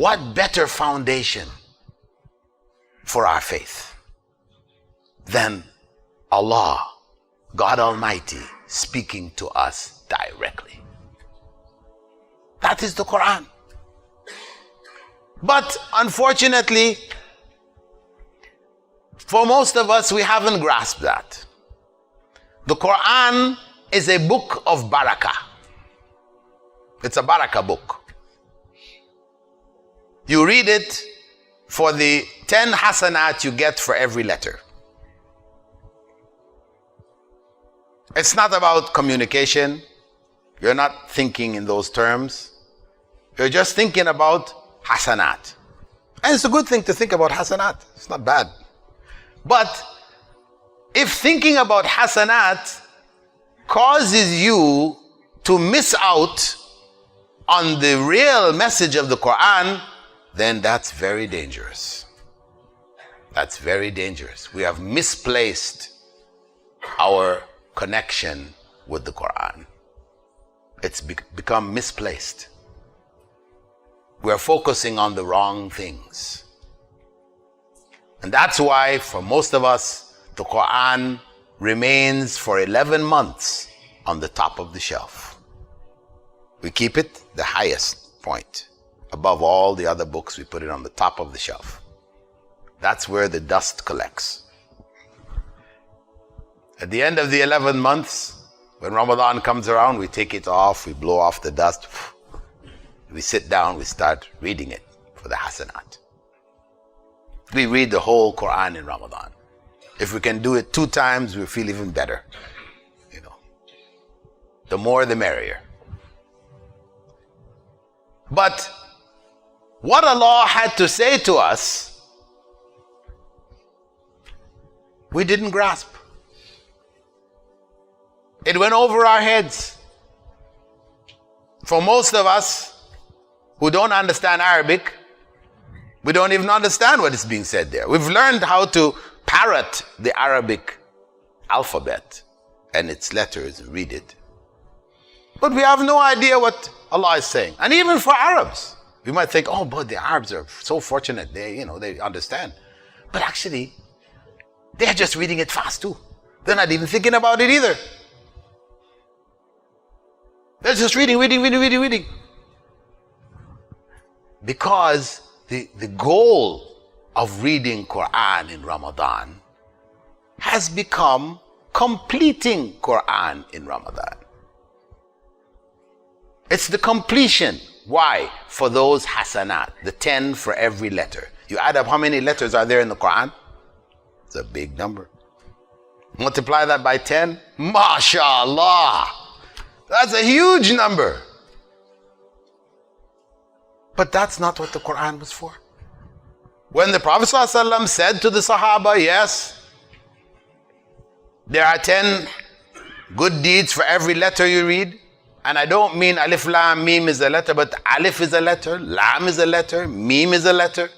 what better foundation for our faith than Allah, God Almighty, speaking to us directly? That is the Quran. But unfortunately, for most of us, we haven't grasped that. The Quran is a book of barakah. It's a barakah book. You read it for the 10 hasanat you get for every letter. It's not about communication. You're not thinking in those terms. You're just thinking about hasanat. And it's a good thing to think about hasanat. It's not bad. But if thinking about hasanat causes you to miss out on the real message of the Quran, then that's very dangerous. That's very dangerous. We have misplaced our connection with the Quran. It's become misplaced. We're focusing on the wrong things. And that's why for most of us, the Quran remains for 11 months on the top of the shelf. We keep it the highest point. Above all the other books, we put it on the top of the shelf. That's where the dust collects. At the end of the 11 months, when Ramadan comes around, we take it off, we blow off the dust. We sit down, we start reading it for the hasanat. We read the whole Quran in Ramadan. If we can do it 2 times, we feel even better. You know, the more the merrier. But what Allah had to say to us, we didn't grasp. It went over our heads. For most of us who don't understand Arabic, we don't even understand what is being said there. We've learned how to parrot the Arabic alphabet and its letters and read it. But we have no idea what Allah is saying. And even for Arabs, we might think, oh, but the Arabs are so fortunate, they understand. But actually, they're just reading it fast too. They're not even thinking about it either. They're just reading. Because the goal of reading Quran in Ramadan has become completing Quran in Ramadan. It's the completion. Why? For those hasanat, the 10 for every letter. You add up how many letters are there in the Quran? It's a big number. Multiply that by 10. MashaAllah. That's a huge number. But that's not what the Quran was for. When the Prophet ﷺ said to the Sahaba, yes, there are 10 good deeds for every letter you read. And I don't mean alif, lam, mim is a letter, but alif is a letter, lam is a letter, mim is a letter.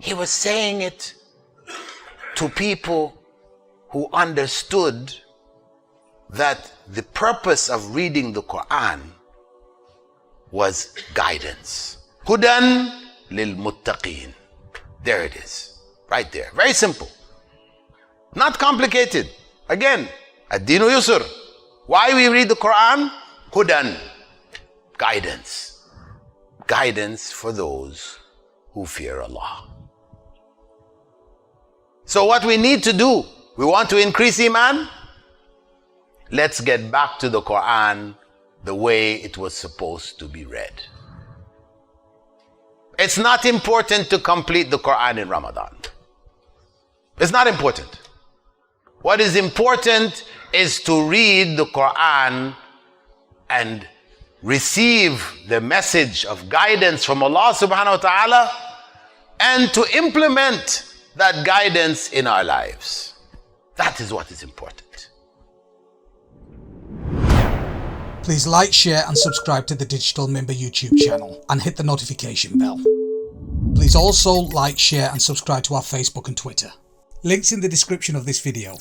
He was saying it to people who understood that the purpose of reading the Quran was guidance. Hudan lil muttaqeen. There it is. Right there. Very simple. Not complicated. Again, ad-dinu yusr. Why we read the Quran? Hudan. Guidance. Guidance for those who fear Allah. So what we need to do, we want to increase Iman? Let's get back to the Quran the way it was supposed to be read. It's not important to complete the Quran in Ramadan. It's not important. What is important is to read the Quran and receive the message of guidance from Allah subhanahu wa ta'ala and to implement that guidance in our lives. That is what is important. Please like, share and subscribe to the Digital Member YouTube channel and hit the notification bell. Please also like, share and subscribe to our Facebook and Twitter. Links in the description of this video.